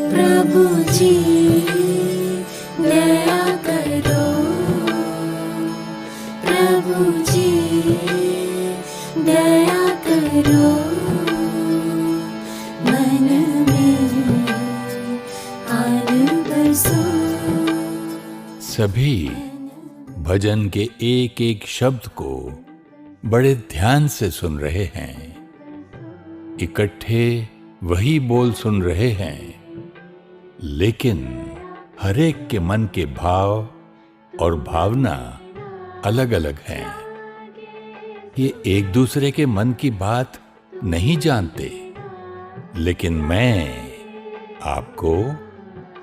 प्रभु जी दया करो, प्रभु जी दया करो, मन में आन बरसो। सभी भजन के एक एक शब्द को बड़े ध्यान से सुन रहे हैं, इकट्ठे वही बोल सुन रहे हैं, लेकिन हर एक के मन के भाव और भावना अलग अलग हैं। ये एक दूसरे के मन की बात नहीं जानते, लेकिन मैं आपको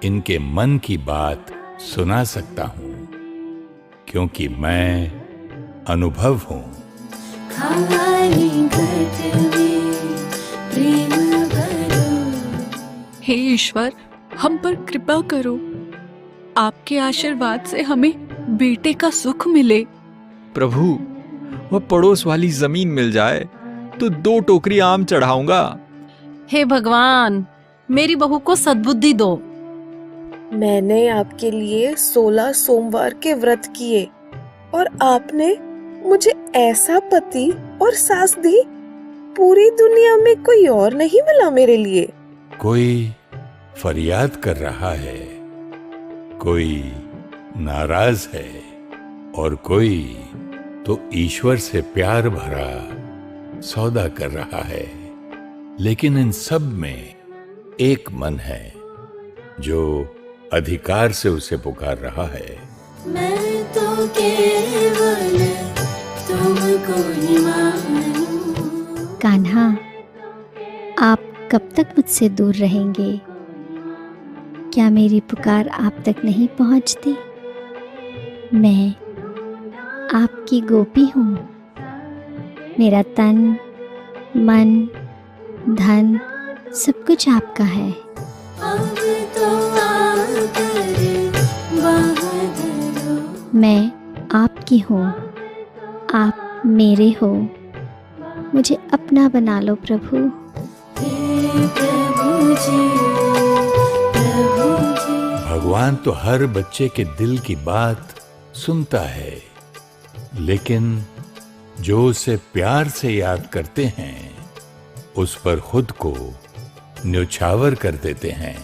इनके मन की बात सुना सकता हूं, क्योंकि मैं अनुभव हूं। हे ईश्वर, हम पर कृपा करो, आपके आशीर्वाद से हमें बेटे का सुख मिले। प्रभु, वह पड़ोस वाली जमीन मिल जाए तो 2 टोकरी आम चढ़ाऊंगा। हे भगवान, मेरी बहू को सद्बुद्धि दो। मैंने आपके लिए 16 सोमवार के व्रत किए और आपने मुझे ऐसा पति और सास दी, पूरी दुनिया में कोई और नहीं मिला मेरे लिए। कोई फरियाद कर रहा है, कोई नाराज है और कोई तो ईश्वर से प्यार भरा सौदा कर रहा है। लेकिन इन सब में एक मन है जो अधिकार से उसे पुकार रहा है। मैं तो केवल तुमको ही मानूं। कान्हा, आप कब तक मुझसे दूर रहेंगे? क्या मेरी पुकार आप तक नहीं पहुंचती? मैं आपकी गोपी हूँ। मेरा तन, मन, धन सब कुछ आपका है। अब तो आकर बहादुरो। मैं आपकी हूँ, आप मेरे हो। मुझे अपना बना लो प्रभु। हे प्रभु जी, प्रभु जी। भगवान तो हर बच्चे के दिल की बात सुनता है, लेकिन जो उसे प्यार से याद करते हैं उस पर खुद को न्योछावर कर देते हैं।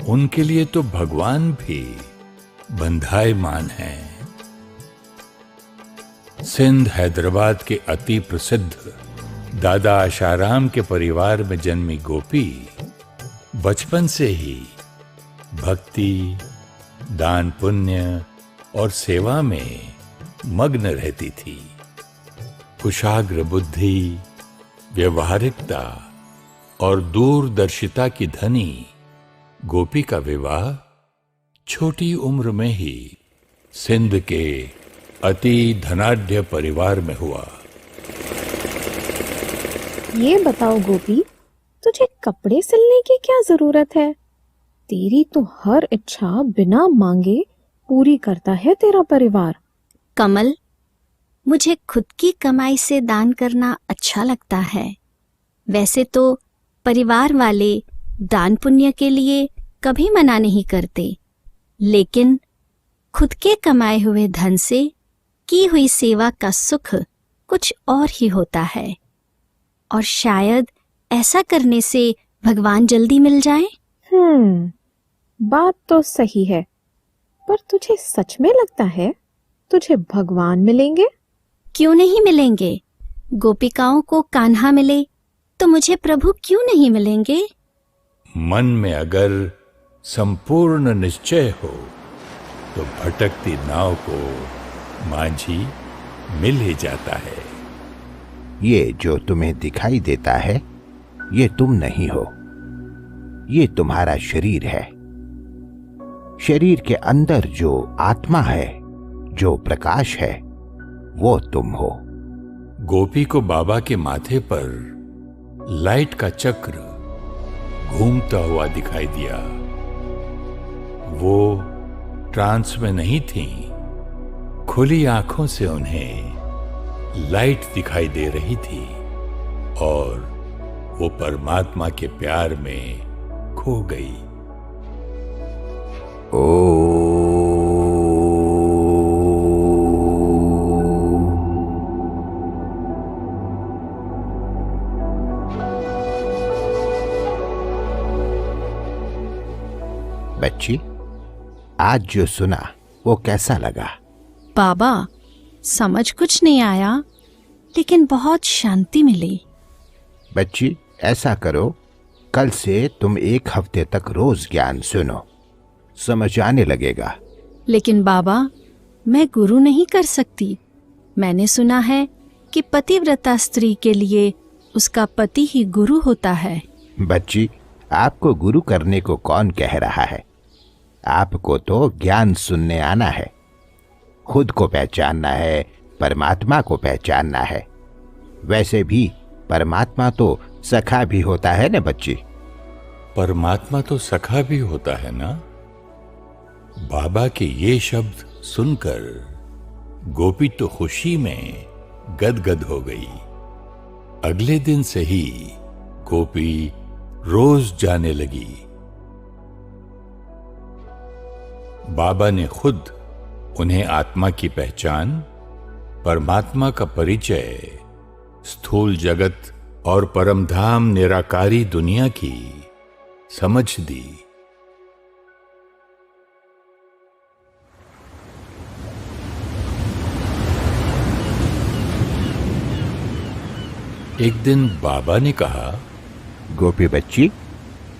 उनके लिए तो भगवान भी बंधायमान हैं। सिंध हैदराबाद के अति प्रसिद्ध दादा आशाराम के परिवार में जन्मी गोपी बचपन से ही भक्ति, दान पुण्य और सेवा में मग्न रहती थी। कुशाग्र बुद्धि, व्यवहारिकता और दूरदर्शिता की धनी गोपी का विवाह छोटी उम्र में ही सिंध के अति धनाढ्य परिवार में हुआ। ये बताओ गोपी, तुझे कपड़े सिलने की क्या जरूरत है? तेरी तो हर इच्छा बिना मांगे पूरी करता है तेरा परिवार। कमल, मुझे खुद की कमाई से दान करना अच्छा लगता है। वैसे तो परिवार वाले दान पुण्य के लिए कभी मना नहीं करते, लेकिन खुद के कमाए हुए धन से की हुई सेवा का सुख कुछ और ही होता है। और शायद ऐसा करने से भगवान जल्दी मिल जाए। बात तो सही है, पर तुझे सच में लगता है तुझे भगवान मिलेंगे? क्यों नहीं मिलेंगे? गोपिकाओं को कान्हा मिले तो मुझे प्रभु क्यों नहीं मिलेंगे? मन में अगर संपूर्ण निश्चय हो तो भटकती नाव को मांझी मिल ही जाता है। ये जो तुम्हें दिखाई देता है, ये तुम नहीं हो, ये तुम्हारा शरीर है। शरीर के अंदर जो आत्मा है, जो प्रकाश है, वो तुम हो। गोपी को बाबा के माथे पर लाइट का चक्र घूमता हुआ दिखाई दिया। वो ट्रांस में नहीं थीं। खुली आंखों से उन्हें लाइट दिखाई दे रही थी और वो परमात्मा के प्यार में खो गई। बच्ची, आज जो सुना वो कैसा लगा? बाबा, समझ कुछ नहीं आया, लेकिन बहुत शांति मिली। बच्ची, ऐसा करो, कल से तुम 1 हफ्ते तक रोज ज्ञान सुनो, समझ आने लगेगा। लेकिन बाबा, मैं गुरु नहीं कर सकती। मैंने सुना है कि पतिव्रता स्त्री के लिए उसका पति ही गुरु होता है। बच्ची, आपको गुरु करने को कौन कह रहा है? आपको तो ज्ञान सुनने आना है, खुद को पहचानना है, परमात्मा को पहचानना है। वैसे भी परमात्मा तो सखा भी होता है ना बच्ची? परमात्मा तो सखा भी होता है ना? बाबा के ये शब्द सुनकर गोपी तो खुशी में गदगद हो गई। अगले दिन से ही गोपी रोज जाने लगी। बाबा ने खुद उन्हें आत्मा की पहचान, परमात्मा का परिचय, स्थूल जगत और परमधाम निराकारी दुनिया की समझ दी। एक दिन बाबा ने कहा, गोपी बच्ची,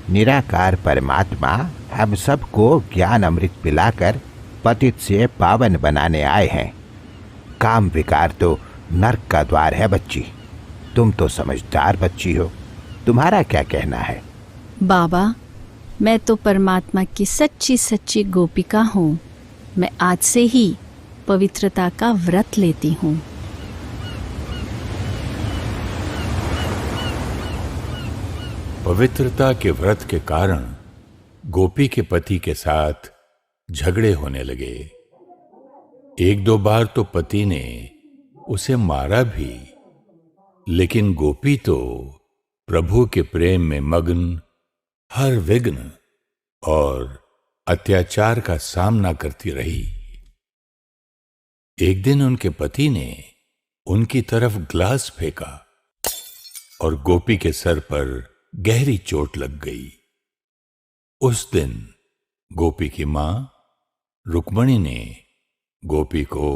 निराकार परमात्मा हम सबको ज्ञान अमृत पिलाकर पतित से पावन बनाने आए हैं। काम विकार तो नरक का द्वार है बच्ची। तुम तो समझदार बच्ची हो, तुम्हारा क्या कहना है? बाबा, मैं तो परमात्मा की सच्ची सच्ची गोपिका हूँ। मैं आज से ही पवित्रता का व्रत लेती हूँ। पवित्रता के व्रत के कारण गोपी के पति के साथ झगड़े होने लगे। 1-2 बार तो पति ने उसे मारा भी, लेकिन गोपी तो प्रभु के प्रेम में मग्न हर विघ्न और अत्याचार का सामना करती रही। एक दिन उनके पति ने उनकी तरफ ग्लास फेंका और गोपी के सर पर गहरी चोट लग गई। उस दिन गोपी की मां रुक्मणी ने गोपी को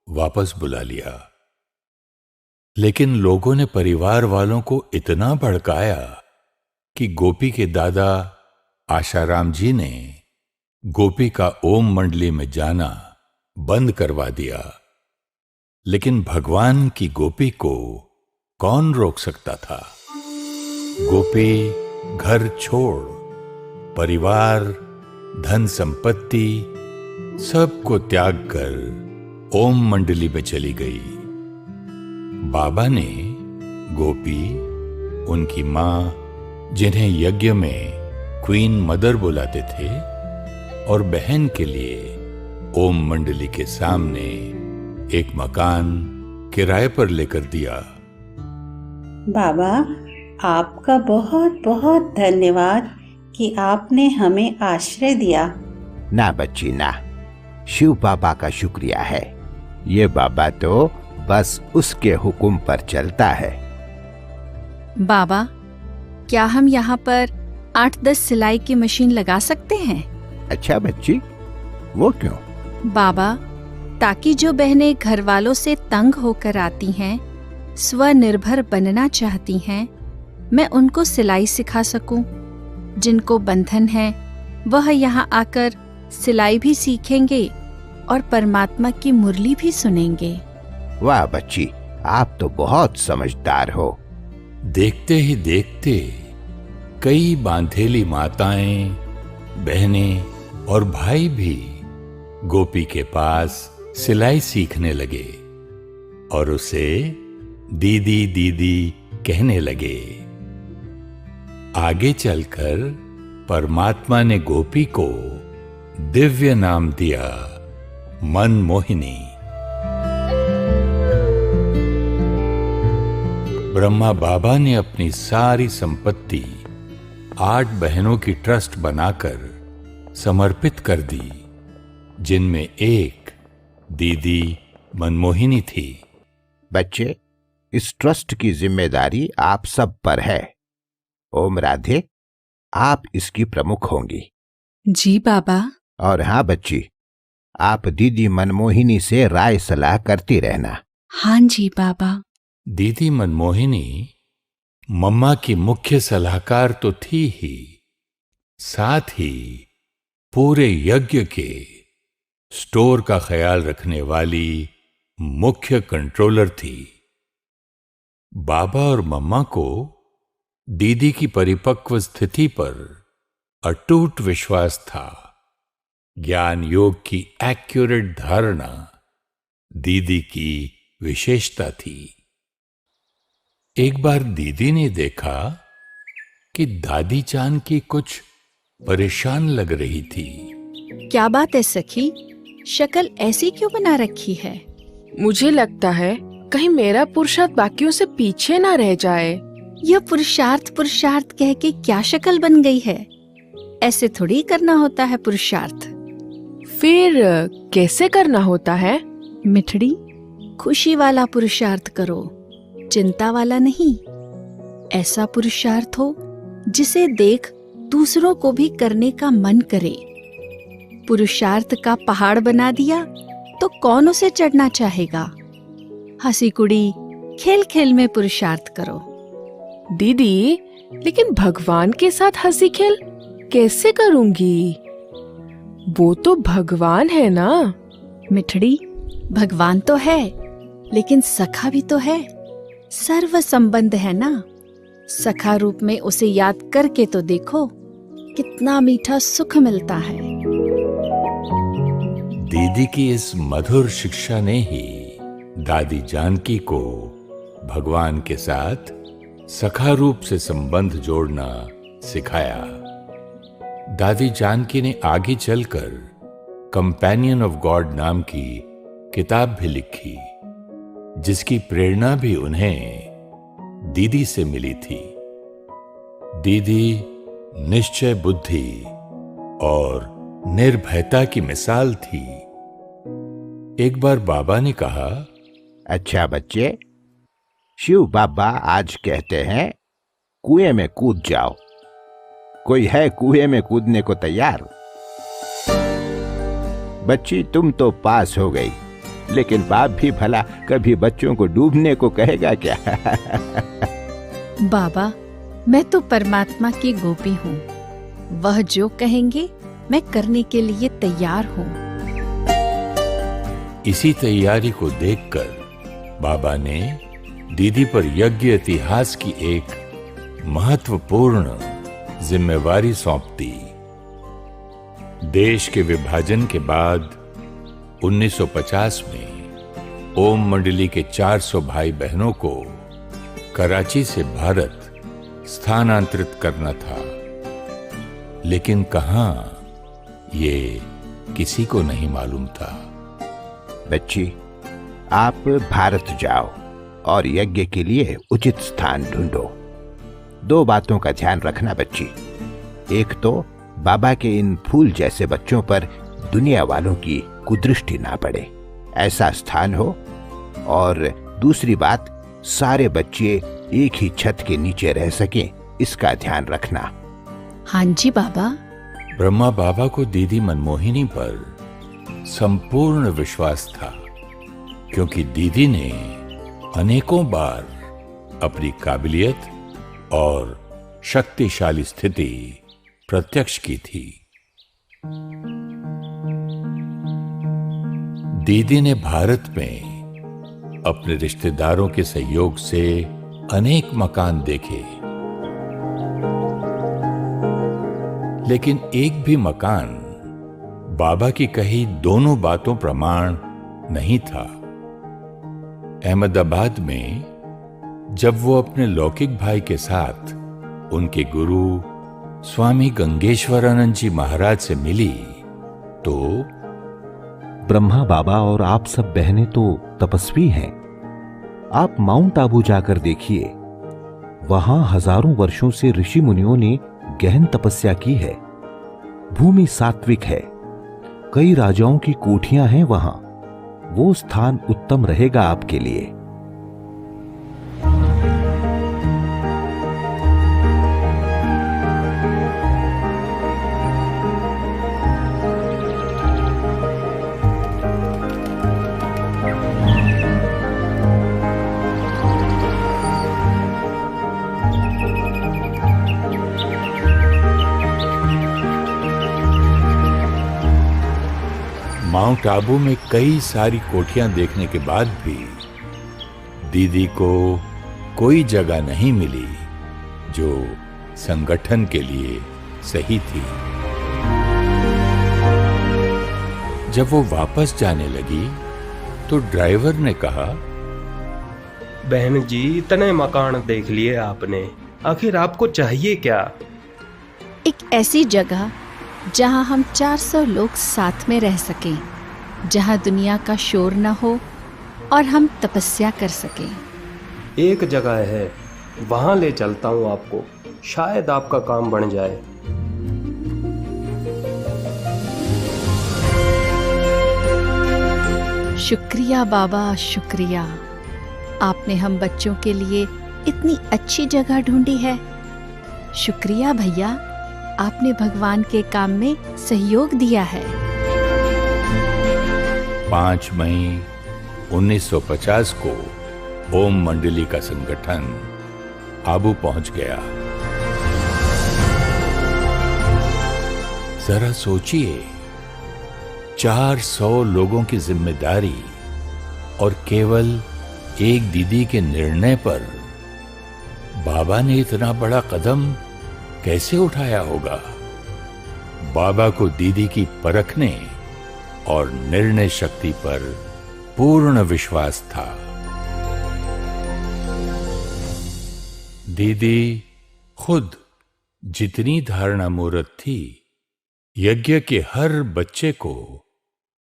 वापस बुला लिया, लेकिन लोगों ने परिवार वालों को इतना भड़काया कि गोपी के दादा आशाराम जी ने गोपी का ओम मंडली में जाना बंद करवा दिया। लेकिन भगवान की गोपी को कौन रोक सकता था? गोपी घर छोड़, परिवार, धन संपत्ति सबको त्याग कर ओम मंडली में चली गई। बाबा ने गोपी, उनकी मां, जिन्हें यज्ञ में क्वीन मदर बुलाते थे, और बहन के लिए ओम मंडली के सामने एक मकान किराए पर लेकर दिया। बाबा, आपका बहुत बहुत धन्यवाद कि आपने हमें आश्रय दिया। ना बच्ची ना, शिव बाबा का शुक्रिया है। ये बाबा तो बस उसके हुक्म पर चलता है। बाबा, क्या हम यहाँ पर 8-10 सिलाई की मशीन लगा सकते हैं? अच्छा बच्ची, वो क्यों? बाबा, ताकि जो बहनें घर वालों से तंग होकर आती हैं, स्वनिर्भर बनना चाहती हैं, मैं उनको सिलाई सिखा सकूं। जिनको बंधन है वह यहाँ आकर सिलाई भी सीखेंगे और परमात्मा की मुरली भी सुनेंगे। वाह बच्ची, आप तो बहुत समझदार हो। देखते ही देखते कई बांधेली माताएं, बहनें और भाई भी गोपी के पास सिलाई सीखने लगे और उसे दीदी दीदी कहने लगे। आगे चलकर परमात्मा ने गोपी को दिव्य नाम दिया, मनमोहिनी। ब्रह्मा बाबा ने अपनी सारी संपत्ति 8 बहनों की ट्रस्ट बनाकर समर्पित कर दी, जिनमें एक दीदी मनमोहिनी थी। बच्चे, इस ट्रस्ट की जिम्मेदारी आप सब पर है। ओम राधे, आप इसकी प्रमुख होंगी। जी बाबा। और हाँ बच्ची, आप दीदी मनमोहिनी से राय सलाह करती रहना। हाँ जी बाबा। दीदी मनमोहिनी मम्मा की मुख्य सलाहकार तो थी ही, साथ ही पूरे यज्ञ के स्टोर का ख्याल रखने वाली मुख्य कंट्रोलर थी। बाबा और मम्मा को दीदी की परिपक्व स्थिति पर अटूट विश्वास था। ज्ञान योग की एक्यूरेट धारणा दीदी की विशेषता थी। एक बार दीदी ने देखा कि दादी चांद की कुछ परेशान लग रही थी। क्या बात है सखी, शक्ल ऐसी क्यों बना रखी है? मुझे लगता है कहीं मेरा पुरुषार्थ बाकियों से पीछे ना रह जाए। यह पुरुषार्थ पुरुषार्थ कह के क्या शक्ल बन गई है? ऐसे थोड़ी करना होता है पुरुषार्थ। फिर कैसे करना होता है? मिठड़ी, खुशी वाला पुरुषार्थ करो, चिंता वाला नहीं। ऐसा पुरुषार्थ हो जिसे देख दूसरों को भी करने का मन करे। पुरुषार्थ का पहाड़ बना दिया तो कौन उसे चढ़ना चाहेगा? हंसी कुड़ी, खेल खेल में पुरुषार्थ करो। दीदी, लेकिन भगवान के साथ हंसी खेल कैसे करूंगी? वो तो भगवान है ना। मिठड़ी, भगवान तो है, लेकिन सखा भी तो है। सर्व संबंध है ना। सखा रूप में उसे याद करके तो देखो, कितना मीठा सुख मिलता है। दीदी की इस मधुर शिक्षा ने ही दादी जानकी को भगवान के साथ सखा रूप से संबंध जोड़ना सिखाया। दादी जानकी ने आगे चलकर कंपेनियन ऑफ गॉड नाम की किताब भी लिखी, जिसकी प्रेरणा भी उन्हें दीदी से मिली थी। दीदी निश्चय बुद्धि और निर्भयता की मिसाल थी। एक बार बाबा ने कहा, अच्छा बच्चे, शिव बाबा आज कहते हैं कुएं में कूद जाओ। कोई है कुएं में कूदने को तैयार? बच्ची, तुम तो पास हो गई, लेकिन बाप भी भला कभी बच्चों को डूबने को कहेगा क्या? बाबा, मैं तो परमात्मा की गोपी हूँ। वह जो कहेंगे मैं करने के लिए तैयार हूँ। इसी तैयारी को देखकर बाबा ने दीदी पर यज्ञ इतिहास की एक महत्वपूर्ण जिम्मेवारी सौंप दी। देश के विभाजन के बाद 1950 में ओम मंडली के 400 भाई बहनों को कराची से भारत स्थानांतरित करना था, लेकिन कहां, ये किसी को नहीं मालूम था। बच्ची, आप भारत जाओ और यज्ञ के लिए उचित स्थान ढूंढो। 2 बातों का ध्यान रखना बच्ची। एक तो बाबा के इन फूल जैसे बच्चों पर दुनिया वालों की कुदृष्टि ना पड़े, ऐसा स्थान हो। और दूसरी बात, सारे बच्चे एक ही छत के नीचे रह सकें, इसका ध्यान रखना। हाँ जी बाबा। ब्रह्मा बाबा को दीदी मनमोहिनी पर संपूर्ण विश्वास था, क्योंकि दीदी ने अनेकों बार अपनी काबिलियत और शक्तिशाली स्थिति प्रत्यक्ष की थी। दीदी ने भारत में अपने रिश्तेदारों के सहयोग से अनेक मकान देखे, लेकिन एक भी मकान बाबा की कही दोनों बातों प्रमाण नहीं था। अहमदाबाद में जब वो अपने लौकिक भाई के साथ उनके गुरु स्वामी गंगेश्वरानंद जी महाराज से मिली तो, ब्रह्मा बाबा और आप सब बहनें तो तपस्वी हैं। आप माउंट आबू जाकर देखिए, वहां हजारों वर्षों से ऋषि मुनियों ने गहन तपस्या की है। भूमि सात्विक है, कई राजाओं की कोठियां हैं वहां। वो स्थान उत्तम रहेगा आपके लिए। माउंट आबू में कई सारी कोठियां देखने के बाद भी दीदी को कोई जगह नहीं मिली जो संगठन के लिए सही थी। जब वो वापस जाने लगी तो ड्राइवर ने कहा, बहन जी, इतने मकान देख लिए आपने, आखिर आपको चाहिए क्या? एक ऐसी जगह जहां हम 400 लोग साथ में रह सकें, जहां दुनिया का शोर न हो और हम तपस्या कर सकें। एक जगह है, वहां ले चलता हूं आपको, शायद आपका काम बन जाए। शुक्रिया बाबा, शुक्रिया। आपने हम बच्चों के लिए इतनी अच्छी जगह ढूंढी है। शुक्रिया भैया, आपने भगवान के काम में सहयोग दिया है। 5 मई 1950 को ओम मंडली का संगठन आबू पहुंच गया। जरा सोचिए, 400 लोगों की जिम्मेदारी और केवल एक दीदी के निर्णय पर बाबा ने इतना बड़ा कदम कैसे उठाया होगा। बाबा को दीदी की परखने और निर्णय शक्ति पर पूर्ण विश्वास था। दीदी खुद जितनी धारणा मूर्त थी, यज्ञ के हर बच्चे को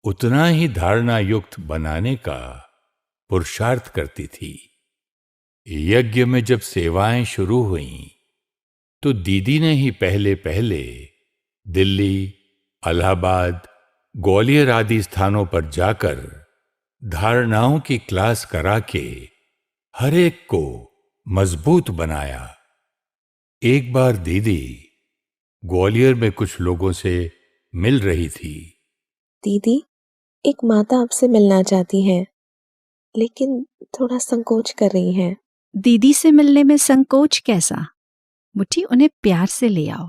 उतना ही धारणा युक्त बनाने का पुरुषार्थ करती थी। यज्ञ में जब सेवाएं शुरू हुईं, तो दीदी ने ही पहले पहले दिल्ली, इलाहाबाद, ग्वालियर आदि स्थानों पर जाकर धारणाओं की क्लास करा के हर एक को मजबूत बनाया। एक बार दीदी ग्वालियर में कुछ लोगों से मिल रही थी। दीदी, एक माता आपसे मिलना चाहती हैं, लेकिन थोड़ा संकोच कर रही हैं। दीदी से मिलने में संकोच कैसा? मुट्ठी, उन्हें प्यार से ले आओ।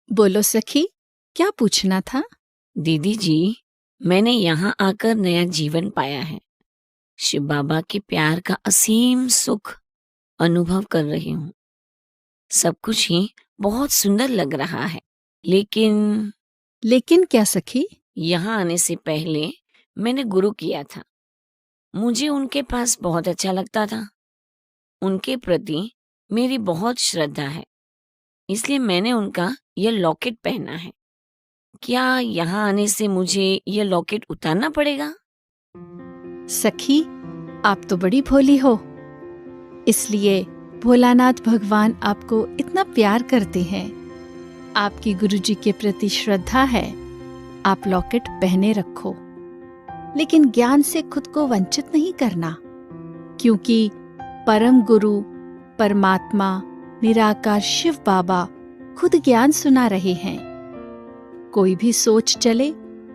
बोलो सखी, क्या पूछना था? दीदी जी, मैंने यहाँ आकर नया जीवन पाया है। शिव बाबा के प्यार का असीम सुख अनुभव कर रही हूँ। सब कुछ ही बहुत सुंदर लग रहा है, लेकिन क्या सखी? यहाँ आने से पहले मैंने गुरु किया था। मुझे उनके पास बहुत अच्छा लगता था। उनके प्रति मेरी बहुत श्रद्धा है, इसलिए मैंने उनका यह लॉकेट पहना है। क्या यहाँ आने से मुझे यह लॉकेट उतारना पड़ेगा? सखी, आप तो बड़ी भोली हो, इसलिए भोलानाथ भगवान आपको इतना प्यार करते हैं। आपकी गुरुजी के प्रति श्रद्धा है, आप लॉकेट पहने रखो, लेकिन ज्ञान से खुद को वंचित नहीं करना, क्योंकि परम गुरु परमात्मा निराकार शिव बाबा खुद ज्ञान सुना रहे हैं। कोई भी सोच चले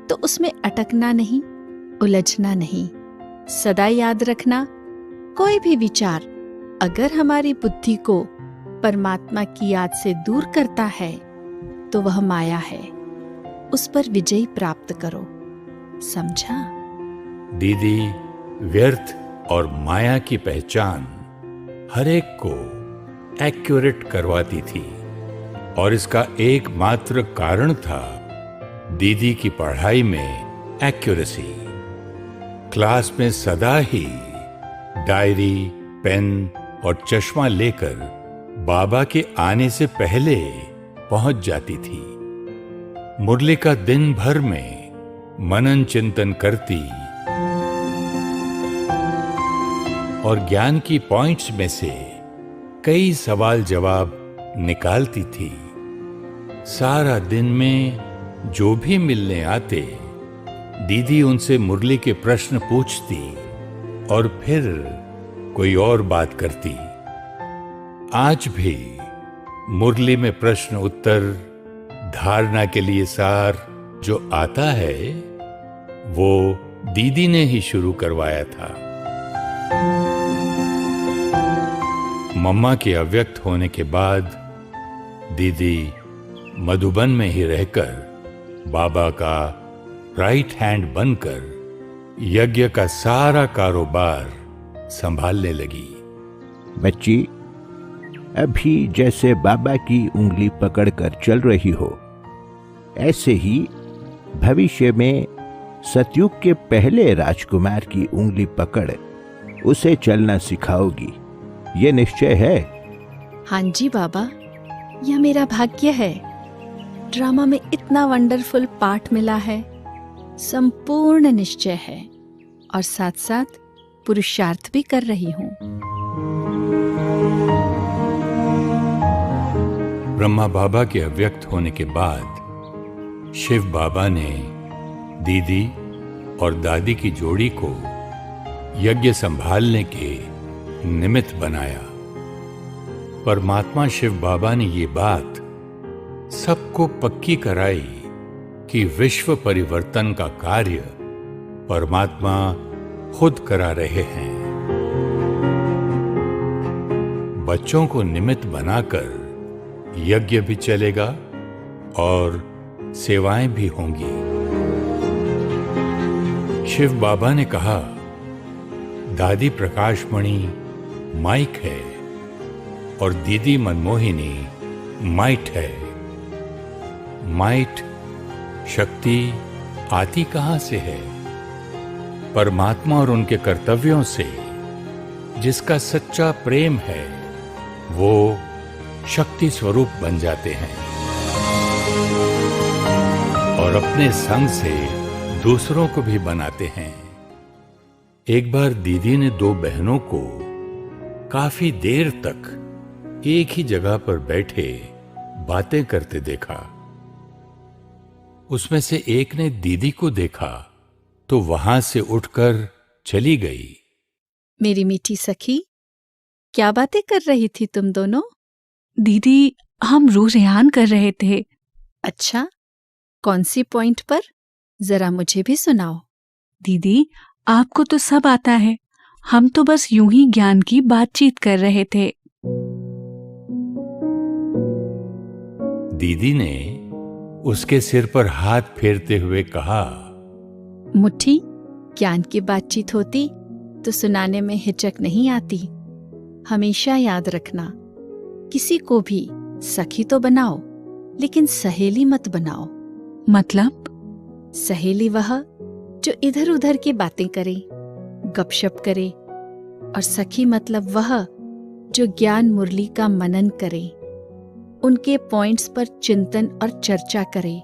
तो उसमें अटकना नहीं, उलझना नहीं। सदा याद रखना, कोई भी विचार अगर हमारी बुद्धि को परमात्मा की याद से दूर करता है तो वह माया है। उस पर विजय प्राप्त करो, समझा? दीदी व्यर्थ और माया की पहचान हर एक को एक्यूरेट करवाती थी, और इसका एकमात्र कारण था दीदी की पढ़ाई में एक्यूरेसी। क्लास में सदा ही डायरी, पेन और चश्मा लेकर बाबा के आने से पहले पहुंच जाती थी। मुरली का दिन भर में मनन चिंतन करती और ज्ञान की पॉइंट्स में से कई सवाल जवाब निकालती थी। सारा दिन में जो भी मिलने आते, दीदी उनसे मुरली के प्रश्न पूछती और फिर कोई और बात करती। आज भी मुरली में प्रश्न उत्तर, धारणा के लिए सार जो आता है, वो दीदी ने ही शुरू करवाया था। मम्मा के अव्यक्त होने के बाद दीदी मधुबन में ही रहकर बाबा का राइट हैंड बनकर यज्ञ का सारा कारोबार संभालने लगी। बच्ची, अभी जैसे बाबा की उंगली पकड़कर चल रही हो, ऐसे ही भविष्य में सतयुग के पहले राजकुमार की उंगली पकड़ उसे चलना सिखाओगी, ये निश्चय है? हाँ जी बाबा, यह मेरा भाग्य है। ड्रामा में इतना वंडरफुल पार्ट मिला है, संपूर्ण निश्चय है और साथ साथ पुरुषार्थ भी कर रही हूँ। ब्रह्मा बाबा के अव्यक्त होने के बाद शिव बाबा ने दीदी और दादी की जोड़ी को यज्ञ संभालने के निमित्त बनाया। परमात्मा शिव बाबा ने ये बात सबको पक्की कराई कि विश्व परिवर्तन का कार्य परमात्मा खुद करा रहे हैं। बच्चों को निमित्त बनाकर यज्ञ भी चलेगा और सेवाएं भी होंगी। शिव बाबा ने कहा, दादी प्रकाशमणि माइक है और दीदी मनमोहिनी माइट है। माइट शक्ति आती कहां से है? परमात्मा और उनके कर्तव्यों से। जिसका सच्चा प्रेम है वो शक्ति स्वरूप बन जाते हैं और अपने संग से दूसरों को भी बनाते हैं। एक बार दीदी ने दो बहनों को काफी देर तक एक ही जगह पर बैठे बातें करते देखा। उसमें से एक ने दीदी को देखा तो वहां से उठकर चली गई। मेरी मीठी सखी, क्या बातें कर रही थी तुम दोनों? दीदी, हम रूह रेहान कर रहे थे। अच्छा, कौन सी पॉइंट पर? जरा मुझे भी सुनाओ। दीदी, आपको तो सब आता है, हम तो बस यूं ही ज्ञान की बातचीत कर रहे थे। दीदी ने उसके सिर पर हाथ फेरते हुए कहा, मुट्ठी, ज्ञान की बातचीत होती तो सुनाने में हिचक नहीं आती। हमेशा याद रखना, किसी को भी सखी तो बनाओ, लेकिन सहेली मत बनाओ। मतलब? सहेली वह जो इधर उधर की बातें करे, गपशप करे, और सखी मतलब वह जो ज्ञान मुरली का मनन करे, उनके पॉइंट्स पर चिंतन और चर्चा करे।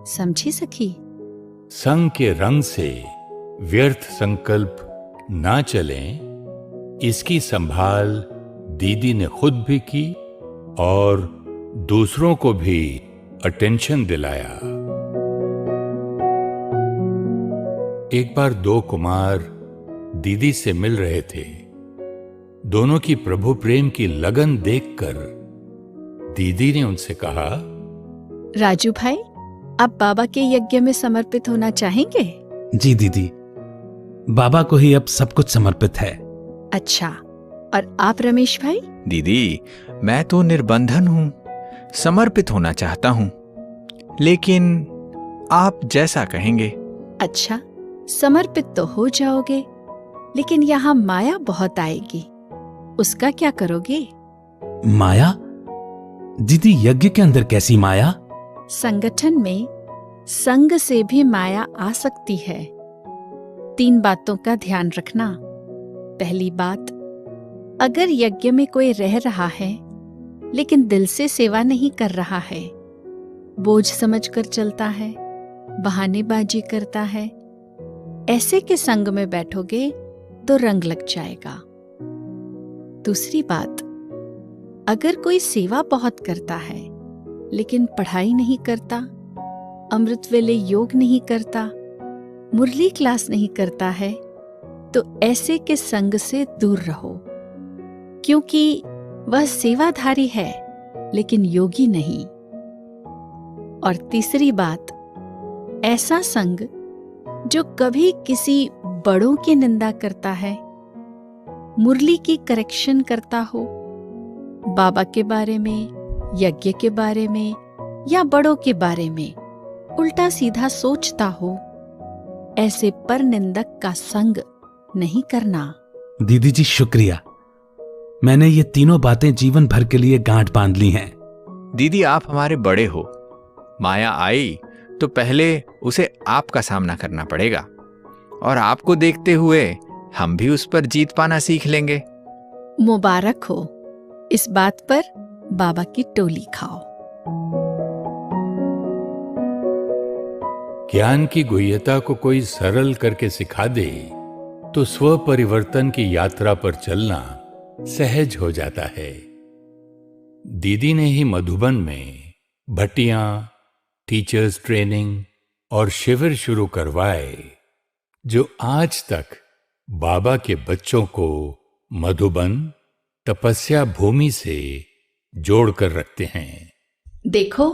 समझी सखी? संग के रंग से व्यर्थ संकल्प ना चलें, इसकी संभाल दीदी ने खुद भी की और दूसरों को भी अटेंशन दिलाया। एक बार दो कुमार दीदी से मिल रहे थे। दोनों की प्रभु प्रेम की लगन देखकर दीदी ने उनसे कहा, राजू भाई, आप बाबा के यज्ञ में समर्पित होना चाहेंगे? जी दीदी, बाबा को ही अब सब कुछ समर्पित है। अच्छा, और आप रमेश भाई? दीदी, मैं तो निर्बंधन हूं, समर्पित होना चाहता हूं, लेकिन आप जैसा कहेंगे। अच्छा, समर्पित तो हो जाओगे, लेकिन यहाँ माया बहुत आएगी, उसका क्या करोगे? माया? दीदी, यज्ञ के अंदर कैसी माया? संगठन में संग से भी माया आ सकती है। 3 बातों का ध्यान रखना। पहली बात, अगर यज्ञ में कोई रह रहा है लेकिन दिल से सेवा नहीं कर रहा है, बोझ समझकर चलता है, बहानेबाजी करता है, ऐसे के संग में बैठोगे तो रंग लग जाएगा। दूसरी बात, अगर कोई सेवा बहुत करता है लेकिन पढ़ाई नहीं करता, अमृत वेले योग नहीं करता, मुरली क्लास नहीं करता है, तो ऐसे के संग से दूर रहो, क्योंकि वह सेवाधारी है लेकिन योगी नहीं। और तीसरी बात, ऐसा संग जो कभी किसी बड़ों की निंदा करता है, मुरली की करेक्शन करता हो, बाबा के बारे में, यज्ञ के बारे में या बड़ों के बारे में उल्टा सीधा सोचता हो, ऐसे पर निंदक का संग नहीं करना। दीदी जी शुक्रिया, मैंने ये तीनों बातें जीवन भर के लिए गांठ बांध ली हैं। दीदी आप हमारे बड़े हो, माया आई तो पहले उसे आपका सामना करना पड़ेगा, और आपको देखते हुए हम भी उस पर जीत पाना सीख लेंगे। मुबारक हो, इस बात पर बाबा की टोली खाओ। ज्ञान की गुह्यता को कोई सरल करके सिखा दे तो स्व परिवर्तन की यात्रा पर चलना सहज हो जाता है। दीदी ने ही मधुबन में भट्टियां, टीचर्स ट्रेनिंग और शिविर शुरू करवाए, जो आज तक बाबा के बच्चों को मधुबन तपस्या भूमि से जोड़कर रखते हैं। देखो,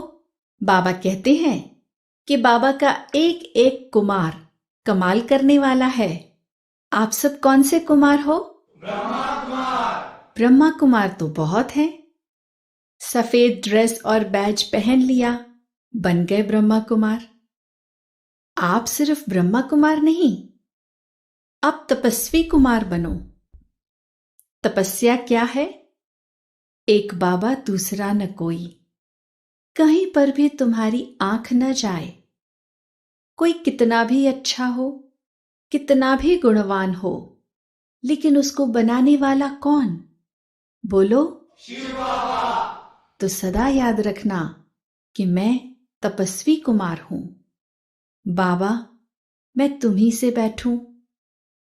बाबा कहते हैं कि बाबा का एक एक कुमार कमाल करने वाला है। आप सब कौन से कुमार हो? ब्रह्मा कुमार तो बहुत हैं। सफेद ड्रेस और बैज पहन लिया, बन गए ब्रह्मा कुमार। आप सिर्फ ब्रह्मा कुमार नहीं, अब तपस्वी कुमार बनो। तपस्या क्या है? एक बाबा दूसरा न कोई, कहीं पर भी तुम्हारी आंख न जाए। कोई कितना भी अच्छा हो, कितना भी गुणवान हो, लेकिन उसको बनाने वाला कौन? बोलो, शिव बाबा। तो सदा याद रखना कि मैं तपस्वी कुमार हूं। बाबा, मैं तुम्ही से बैठूं,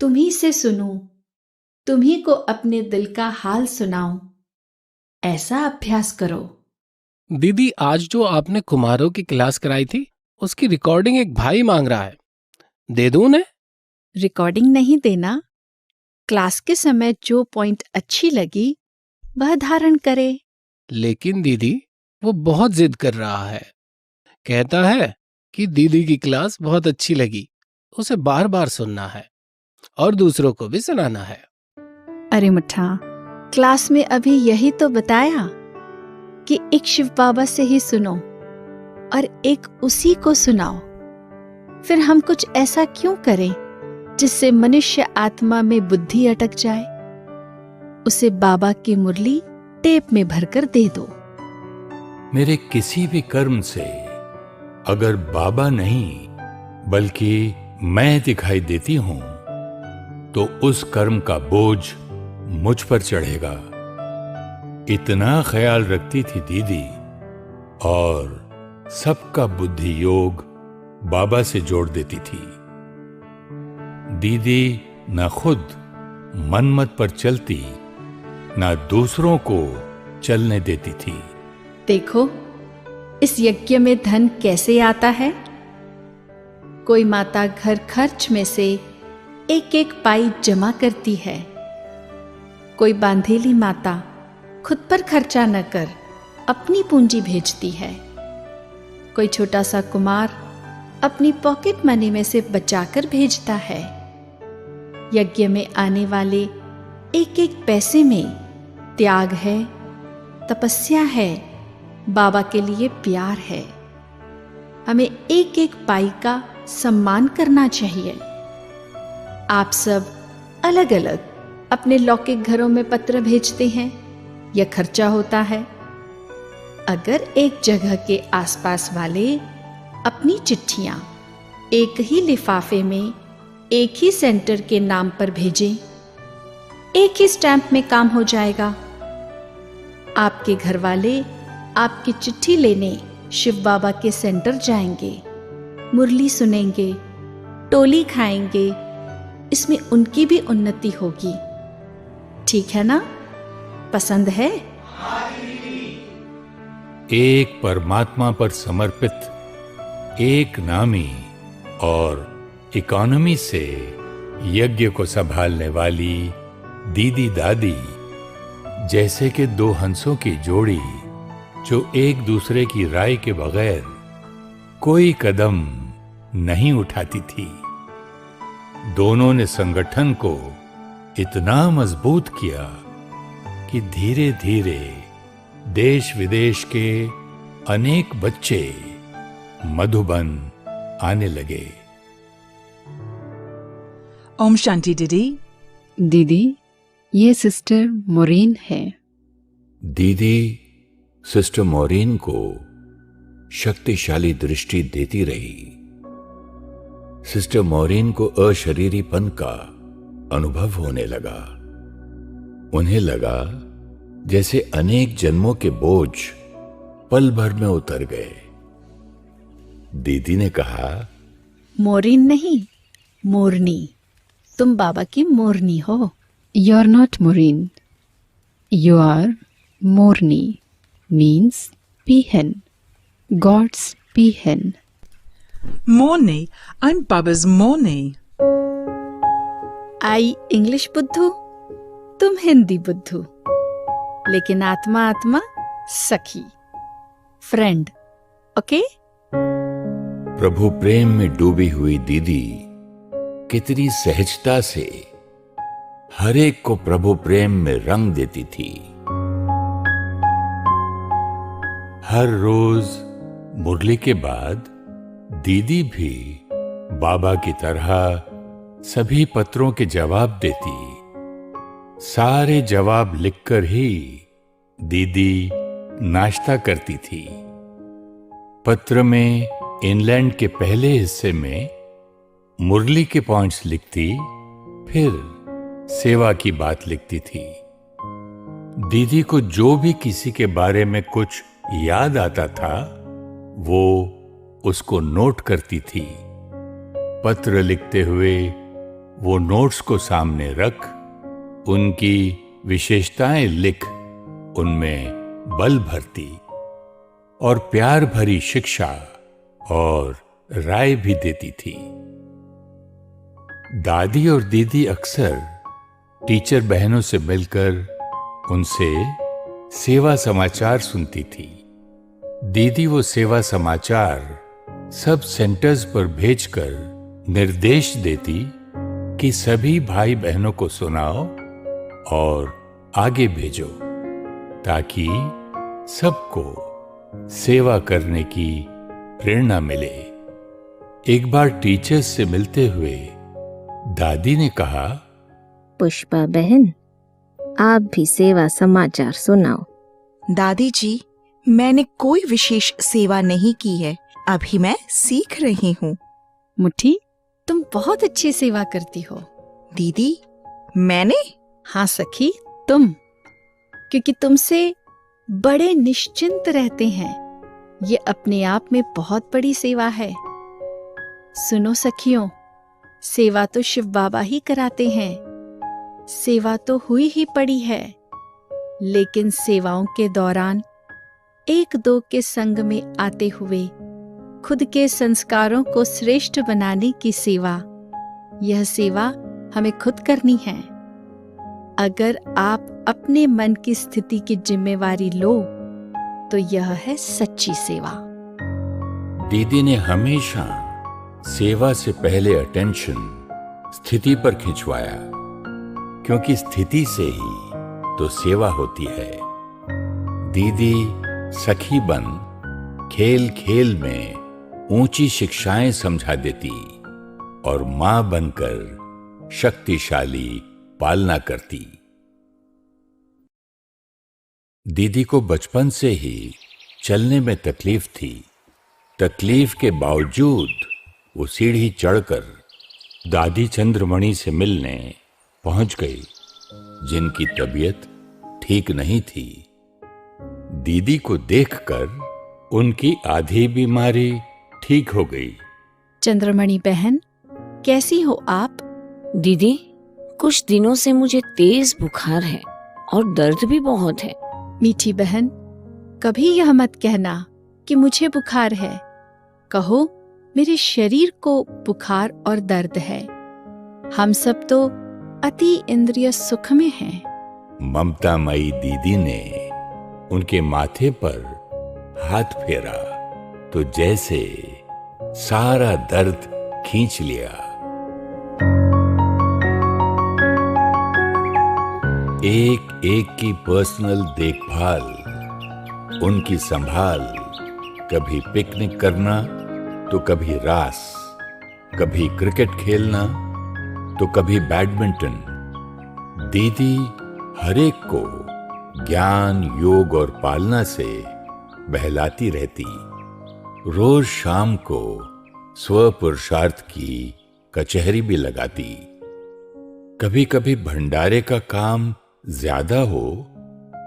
तुम्ही से सुनूं, तुम्ही को अपने दिल का हाल सुनाऊं, ऐसा अभ्यास करो। दीदी, आज जो आपने कुमारों की क्लास कराई थी, उसकी रिकॉर्डिंग एक भाई मांग रहा है, दे दूं उन्हें? रिकॉर्डिंग नहीं देना, क्लास के समय जो पॉइंट अच्छी लगी वह धारण करे। लेकिन दीदी, वो बहुत जिद कर रहा है, कहता है कि दीदी की क्लास बहुत अच्छी लगी, उसे बार बार सुनना है और दूसरों को भी सुनाना है। अरे मुट्ठा, क्लास में अभी यही तो बताया कि एक शिव बाबा से ही सुनो और एक उसी को सुनाओ। फिर हम कुछ ऐसा क्यों करें जिससे मनुष्य आत्मा में बुद्धि अटक जाए? उसे बाबा की मुरली टेप में भरकर दे दो। मेरे किसी भी कर्म से अगर बाबा नहीं बल्कि मैं दिखाई देती हूं, तो उस कर्म का बोझ मुझ पर चढ़ेगा। इतना ख्याल रखती थी दीदी, और सबका बुद्धि योग बाबा से जोड़ देती थी। दीदी न खुद मनमत पर चलती, न दूसरों को चलने देती थी। देखो, इस यज्ञ में धन कैसे आता है? कोई माता घर खर्च में से एक एक पाई जमा करती है। कोई बांधेली माता खुद पर खर्चा न कर अपनी पूंजी भेजती है। कोई छोटा सा कुमार अपनी पॉकेट मनी में से बचाकर भेजता है। यज्ञ में आने वाले एक एक पैसे में त्याग है, तपस्या है, बाबा के लिए प्यार है। हमें एक एक पाई का सम्मान करना चाहिए। आप सब अलग अलग अपने लौकिक घरों में पत्र भेजते हैं, यह खर्चा होता है। अगर एक जगह के आसपास वाले अपनी चिट्ठियां एक ही लिफाफे में एक ही सेंटर के नाम पर भेजें, एक ही स्टैंप में काम हो जाएगा। आपके घर वाले आपकी चिट्ठी लेने शिव बाबा के सेंटर जाएंगे, मुरली सुनेंगे, टोली खाएंगे, इसमें उनकी भी उन्नति होगी। ठीक है ना? पसंद है? एक परमात्मा पर समर्पित एक नामी और इकोनॉमी से यज्ञ को संभालने वाली दीदी दादी जैसे कि दो हंसों की जोड़ी जो एक दूसरे की राय के बगैर कोई कदम नहीं उठाती थी। दोनों ने संगठन को इतना मजबूत किया कि धीरे धीरे देश विदेश के अनेक बच्चे मधुबन आने लगे। ओम शांति दीदी। दीदी, ये सिस्टर मोरीन है। दीदी सिस्टर मोरीन को शक्तिशाली दृष्टि देती रही। सिस्टर मोरीन को अशरीरीपन का अनुभव होने लगा। उन्हें लगा जैसे अनेक जन्मों के बोझ पल भर में उतर गए। दीदी ने कहा, मोरीन नहीं, मोरनी। तुम बाबा की मोरनी हो। You are not Moreen, you are morni, means peahen, God's peahen. Morni, I'm Baba's Morni. I English buddhu, तुम हिंदी बुद्धू, लेकिन आत्मा आत्मा सखी, फ्रेंड। ओके? प्रभु प्रेम में डूबी हुई दीदी कितनी सहजता से हर एक को प्रभु प्रेम में रंग देती थी। हर रोज मुरली के बाद दीदी भी बाबा की तरह सभी पत्रों के जवाब देती। सारे जवाब लिखकर ही दीदी नाश्ता करती थी। पत्र में इंग्लैंड के पहले हिस्से में मुरली के पॉइंट्स लिखती, फिर सेवा की बात लिखती थी। दीदी को जो भी किसी के बारे में कुछ याद आता था वो उसको नोट करती थी। पत्र लिखते हुए वो नोट्स को सामने रख उनकी विशेषताएं लिख उनमें बल भरती और प्यार भरी शिक्षा और राय भी देती थी। दादी और दीदी अक्सर टीचर बहनों से मिलकर उनसे सेवा समाचार सुनती थी। दीदी वो सेवा समाचार सब सेंटर्स पर भेजकर निर्देश देती कि सभी भाई बहनों को सुनाओ और आगे भेजो, ताकि सबको सेवा करने की प्रेरणा मिले। एक बार टीचर्स से मिलते हुए दादी ने कहा, पुष्पा बहन, आप भी सेवा समाचार सुनाओ। दादी जी, मैंने कोई विशेष सेवा नहीं की है, अभी मैं सीख रही हूँ। मुट्ठी, तुम बहुत अच्छी सेवा करती हो। दीदी, मैंने? हाँ सखी, तुम, क्योंकि तुमसे बड़े निश्चिंत रहते हैं। ये अपने आप में बहुत बड़ी सेवा है। सुनो सखियों, सेवा तो शिव बाबा ही कराते हैं। सेवा तो हुई ही पड़ी है, लेकिन सेवाओं के दौरान एक दो के संग में आते हुए खुद के संस्कारों को श्रेष्ठ बनाने की सेवा, यह सेवा हमें खुद करनी है। अगर आप अपने मन की स्थिति की जिम्मेवारी लो तो यह है सच्ची सेवा। दीदी ने हमेशा सेवा से पहले अटेंशन स्थिति पर खिंचवाया, क्योंकि स्थिति से ही तो सेवा होती है। दीदी सखी बन खेल खेल में ऊंची शिक्षाएं समझा देती और मां बनकर शक्तिशाली पालना करती। दीदी को बचपन से ही चलने में तकलीफ थी। तकलीफ के बावजूद वो सीढ़ी चढ़कर दादी चंद्रमणि से मिलने पहुंच गई, जिनकी तबीयत ठीक नहीं थी। दीदी को देखकर उनकी आधी बीमारी ठीक हो गई। चंद्रमणि बहन, कैसी हो आप? दीदी, कुछ दिनों से मुझे तेज बुखार है और दर्द भी बहुत है। मीठी बहन, कभी यह मत कहना कि मुझे बुखार है। कहो मेरे शरीर को बुखार और दर्द है। हम सब तो अति इंद्रिय सुख में हैं। ममतामयी दीदी ने उनके माथे पर हाथ फेरा तो जैसे सारा दर्द खींच लिया। एक एक की पर्सनल देखभाल, उनकी संभाल, कभी पिकनिक करना तो कभी रास, कभी क्रिकेट खेलना तो कभी बैडमिंटन। दीदी हर एक को ज्ञान, योग और पालना से बहलाती रहती। रोज शाम को स्व पुरुषार्थ की कचहरी भी लगाती। कभी कभी भंडारे का काम ज्यादा हो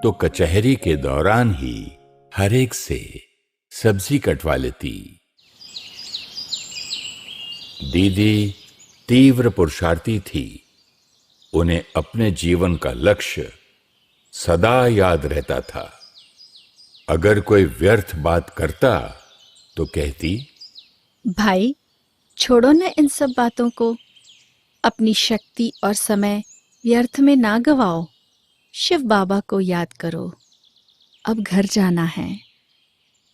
तो कचहरी के दौरान ही हर एक से सब्जी कटवा लेती। दीदी तीव्र पुरुषार्थी थी। उन्हें अपने जीवन का लक्ष्य सदा याद रहता था। अगर कोई व्यर्थ बात करता तो कहती, भाई छोड़ो न इन सब बातों को। अपनी शक्ति और समय व्यर्थ में ना गवाओ। शिव बाबा को याद करो। अब घर जाना है।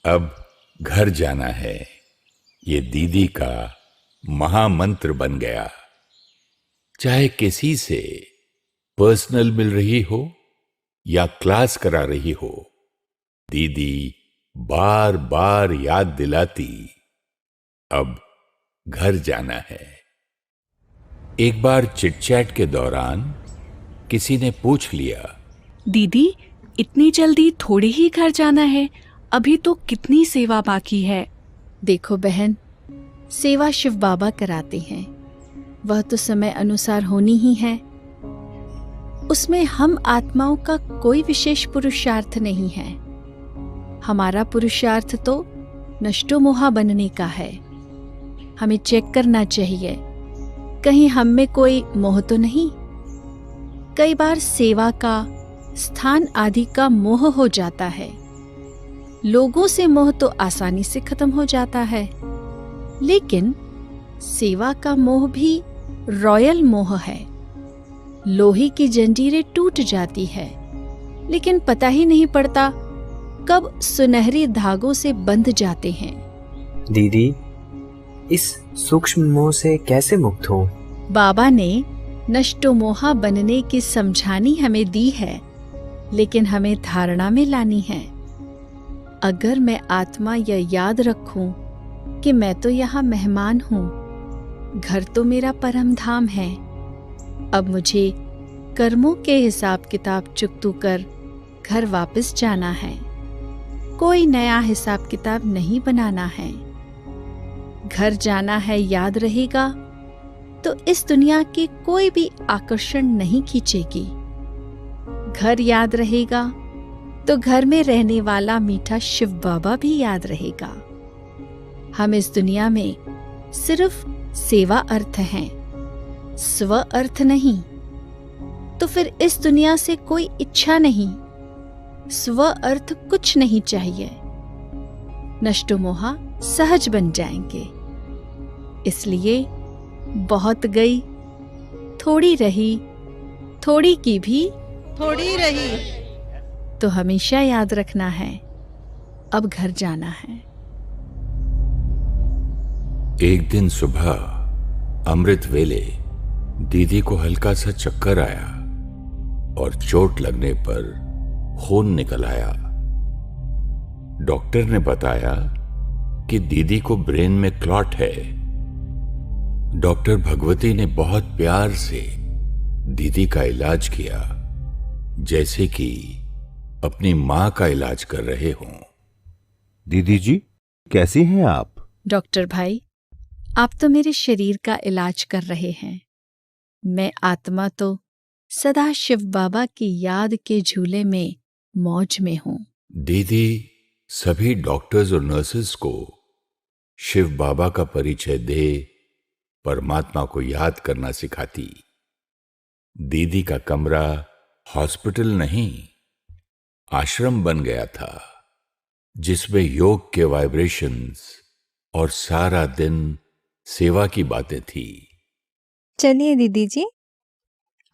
अब घर जाना है, ये दीदी का महामंत्र बन गया। चाहे किसी से पर्सनल मिल रही हो या क्लास करा रही हो, दीदी बार बार याद दिलाती, अब घर जाना है। एक बार चिटचैट के दौरान किसी ने पूछ लिया, दीदी इतनी जल्दी थोड़ी ही घर जाना है, अभी तो कितनी सेवा बाकी है। देखो बहन, सेवा शिव बाबा कराते हैं, वह तो समय अनुसार होनी ही है। उसमें हम आत्माओं का कोई विशेष पुरुषार्थ नहीं है। हमारा पुरुषार्थ तो नष्टो मोहा बनने का है। हमें चेक करना चाहिए कहीं हम में कोई मोह तो नहीं। कई बार सेवा का, स्थान आदि का मोह हो जाता है। लोगों से मोह तो आसानी से खत्म हो जाता है, लेकिन सेवा का मोह भी रॉयल मोह है। लोहे की जंजीरें टूट जाती है, लेकिन पता ही नहीं पड़ता कब सुनहरे धागों से बंध जाते हैं। दीदी, इस सूक्ष्म मोह से कैसे मुक्त हो? बाबा ने नष्टो मोहा बनने की समझानी हमें दी है, लेकिन हमें धारणा में लानी है। अगर मैं आत्मा यह याद रखूं कि मैं तो यहाँ मेहमान हूँ, घर तो मेरा परम धाम है। अब मुझे कर्मों के हिसाब किताब चुकतू कर घर वापस जाना है। कोई नया हिसाब किताब नहीं बनाना है। घर जाना है याद रहेगा तो इस दुनिया की कोई भी आकर्षण नहीं खींचेगी। घर याद रहेगा तो घर में रहने वाला मीठा शिव बाबा भी याद रहेगा। हम इस दुनिया में सिर्फ सेवा अर्थ हैं, स्व अर्थ नहीं। तो फिर इस दुनिया से कोई इच्छा नहीं, स्व अर्थ कुछ नहीं चाहिए। नष्टो मोहा सहज बन जाएंगे। इसलिए बहुत गई, थोड़ी रही, थोड़ी की भी थोड़ी रही। तो हमेशा याद रखना है, अब घर जाना है। एक दिन सुबह अमृत वेले दीदी को हल्का सा चक्कर आया और चोट लगने पर खून निकल आया। डॉक्टर ने बताया कि दीदी को ब्रेन में क्लॉट है। डॉक्टर भगवती ने बहुत प्यार से दीदी का इलाज किया, जैसे कि अपनी मां का इलाज कर रहे हों। दीदी जी, कैसी हैं आप? डॉक्टर भाई, आप तो मेरे शरीर का इलाज कर रहे हैं। मैं आत्मा तो सदा शिव बाबा की याद के झूले में मौज में हूं। दीदी सभी डॉक्टर्स और नर्सेस को शिव बाबा का परिचय दे परमात्मा को याद करना सिखाती। दीदी का कमरा हॉस्पिटल नहीं, आश्रम बन गया था। जिसमें योग के वाइब्रेशंस और सारा दिन सेवा की बातें थी। चलिए दीदी जी,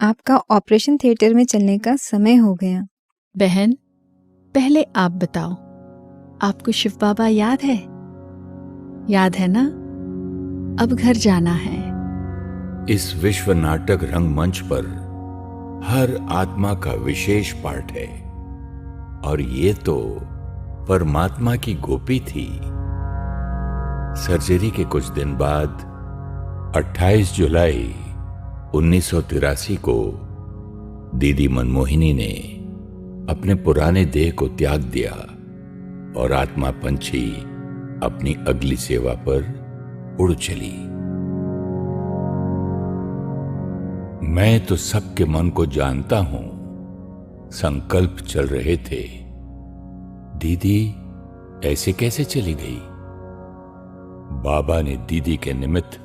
आपका ऑपरेशन थिएटर में चलने का समय हो गया। बहन, पहले आप बताओ, आपको शिव बाबा याद है? याद है ना? अब घर जाना है। इस विश्व नाटक रंगमंच पर हर आत्मा का विशेष पार्ट है, और ये तो परमात्मा की गोपी थी। सर्जरी के कुछ दिन बाद 28 जुलाई 1983 को दीदी मनमोहिनी ने अपने पुराने देह को त्याग दिया और आत्मा पंछी अपनी अगली सेवा पर उड़ चली। मैं तो सबके मन को जानता हूं। संकल्प चल रहे थे, दीदी ऐसे कैसे चली गई? बाबा ने दीदी के निमित्त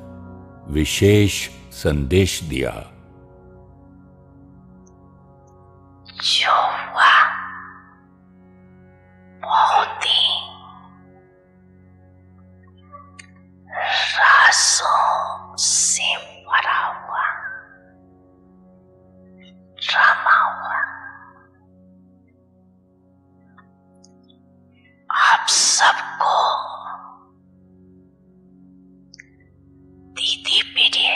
विशेष संदेश दिया। जो हुआ बहुत ही राजों से भरा हुआ ड्रामा हुआ। आप सबको दीदी प्रिय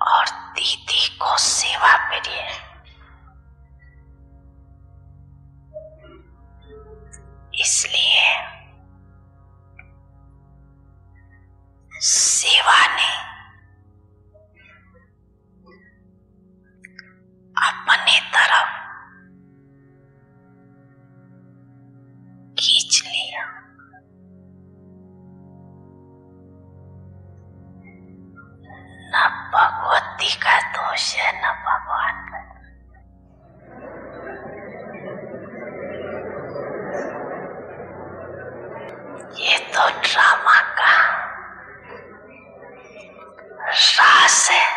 और दीदी को सेवा प्रिय। इसलिए सेवा ने अपने तरफ खींच लिया। न भगवती का दोष है न भगवान का। ये तो ड्रामा का राज है,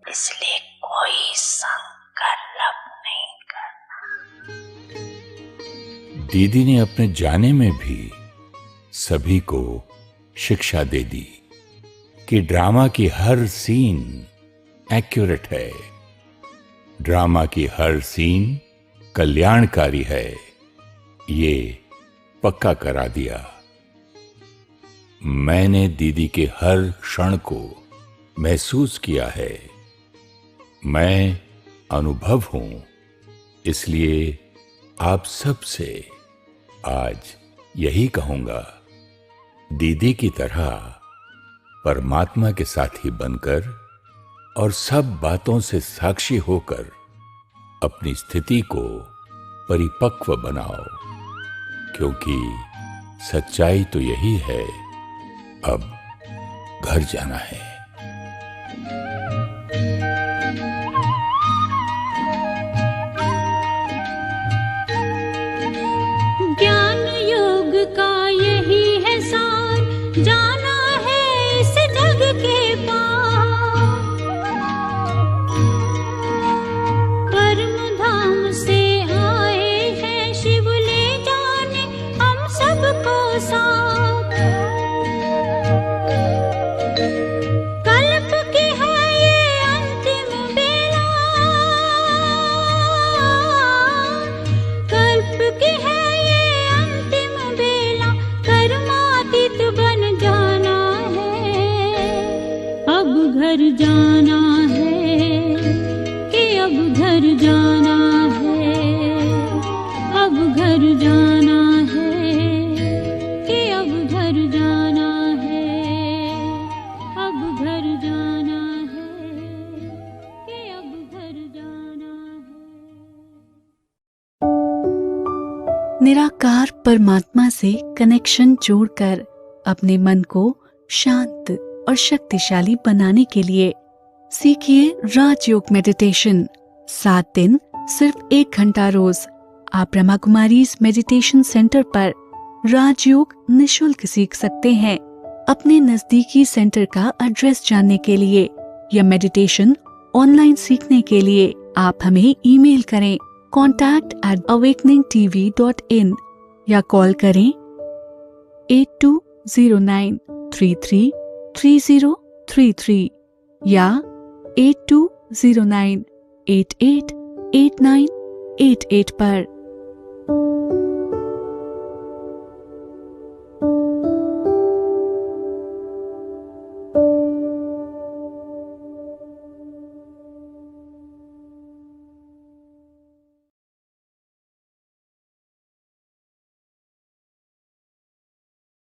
इसलिए कोई संकल्प नहीं करना। दीदी ने अपने जाने में भी सभी को शिक्षा दे दी कि ड्रामा की हर सीन एक्यूरेट है, ड्रामा की हर सीन कल्याणकारी है। ये पक्का करा दिया। मैंने दीदी के हर क्षण को महसूस किया है। मैं अनुभव हूं, इसलिए आप सबसे आज यही कहूंगा, दीदी की तरह परमात्मा के साथी बनकर और सब बातों से साक्षी होकर अपनी स्थिति को परिपक्व बनाओ, क्योंकि सच्चाई तो यही है, अब घर जाना है। ज्ञान योग का यही है सार, जाना है इस जग के पार। परम धाम से आए हैं शिव, ले जाने हम सबको साथ। कल्प की है ये अंतिम बेला, कल्प की है ये अंतिम बेला, कर्मातीत बन जाना है। अब घर जाना है कि अब घर जाना है, अब घर जाना है कि अब घर जाना है, अब घर जाना है कि अब घर जाना है। निराकार परमात्मा से कनेक्शन जोड़कर अपने मन को शांत और शक्तिशाली बनाने के लिए सीखिए राजयोग मेडिटेशन। 7 दिन सिर्फ 1 घंटा रोज आप ब्रह्मा कुमारीज मेडिटेशन सेंटर पर राजयोग निशुल्क सीख सकते हैं। अपने नजदीकी सेंटर का एड्रेस जानने के लिए या मेडिटेशन ऑनलाइन सीखने के लिए आप हमें ईमेल करें contact@awakeningtv.in या कॉल करें 8209333033 या 8209888988 पर।